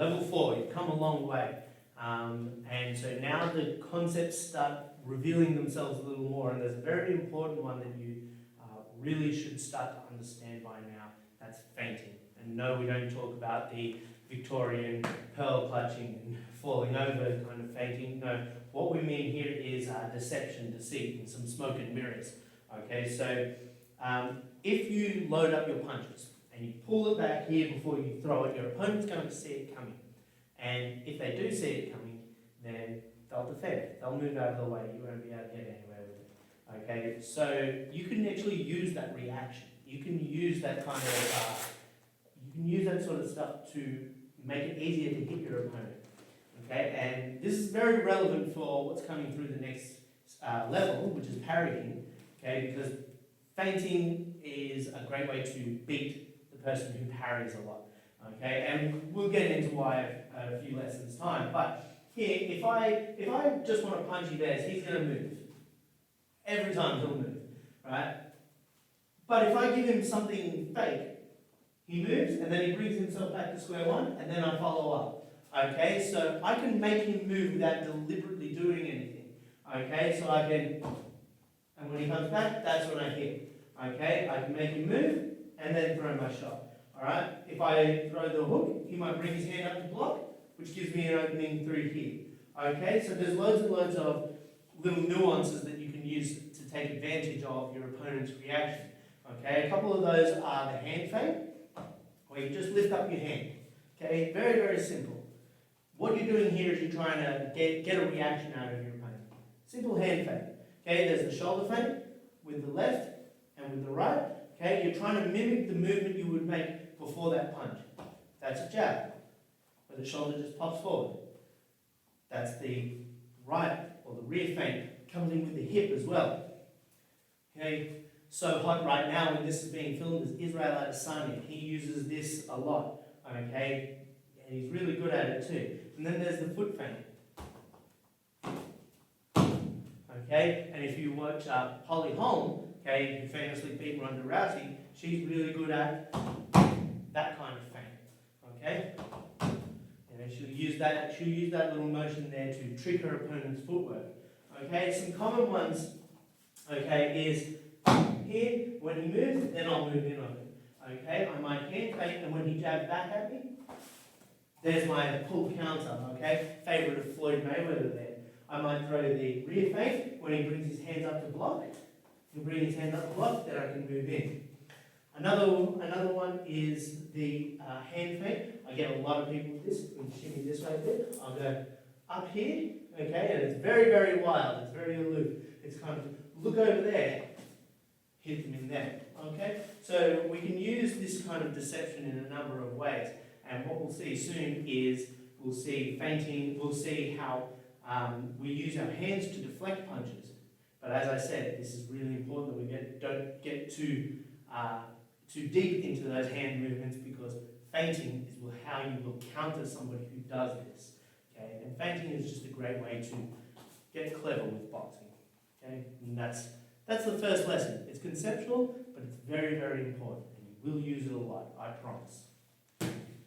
level 4, you've come a long way. And so now the concepts start revealing themselves a little more, and there's a very important one that you really should start to understand by now. That's fainting. And no, we don't talk about the Victorian pearl clutching and falling over kind of fainting. No, what we mean here is deception, deceit, and some smoke and mirrors. Okay, so if you load up your punches and you pull it back here before you throw it, your opponent's going to see it coming. And if they do see it coming, then they'll defend. They'll move out of the way. You won't be able to get anywhere with it. Okay, so you can actually use that reaction. You can use that kind of, you can use that sort of stuff to make it easier to hit your opponent. Okay, and this is very relevant for what's coming through the next level, which is parrying. Okay, because feinting is a great way to beat the person who parries a lot. Okay, and we'll get into why a few lessons time. But here, if I just want to punch Yves, he's going to move. Every time he'll move, right? But if I give him something fake, he moves and then he brings himself back to square one, and then I follow up. Okay, so I can make him move without deliberately doing anything. Okay, so I can, and when he comes back, that's when I hit. Okay, I can make him move and then throw my shot. Alright, if I throw the hook, he might bring his hand up to block, which gives me an opening through here. Okay, so there's loads and loads of little nuances that you can use to take advantage of your opponent's reaction. Okay, a couple of those are the hand feint, where you just lift up your hand. Okay, very, very simple. What you're doing here is you're trying to get a reaction out of your opponent. Simple hand feint. Okay, there's the shoulder feint with the left and with the right. Okay, you're trying to mimic the movement you would make before that punch. That's a jab, where the shoulder just pops forward. That's the right or the rear feint, comes in with the hip as well. Okay, so hot right now when this is being filmed is Israel Adesanya. He uses this a lot. Okay, and he's really good at it too. And then there's the foot feint. Okay, and if you watch Holly Holm, okay, who famously beat Ronda Rousey, she's really good at that kind of feint. Okay, and she'll use that little motion there to trick her opponent's footwork. Okay, some common ones. Okay, is here when he moves, then I'll move in on it. Okay, I might hand feint, and when he jabs back at me, there's my pull counter. Okay, favourite of Floyd Mayweather there. I might throw the rear feint when he brings his hands up to block. He'll bring his hands up to block, then I can move in. Another one is the hand feint. I get a lot of people with this. We shimmy this right there. I'll go up here, okay, and it's very, very wild. It's very aloof. It's kind of look over there, hit them in there. Okay, so we can use this kind of deception in a number of ways. And what we'll see soon is we'll see feinting. We'll see how we use our hands to deflect punches. But as I said, this is really important that we don't get too deep into those hand movements, because feinting is how you will counter somebody who does this. Okay, and feinting is just a great way to get clever with boxing. Okay, and that's the first lesson. It's conceptual, but it's very, very important, and you will use it a lot, I promise.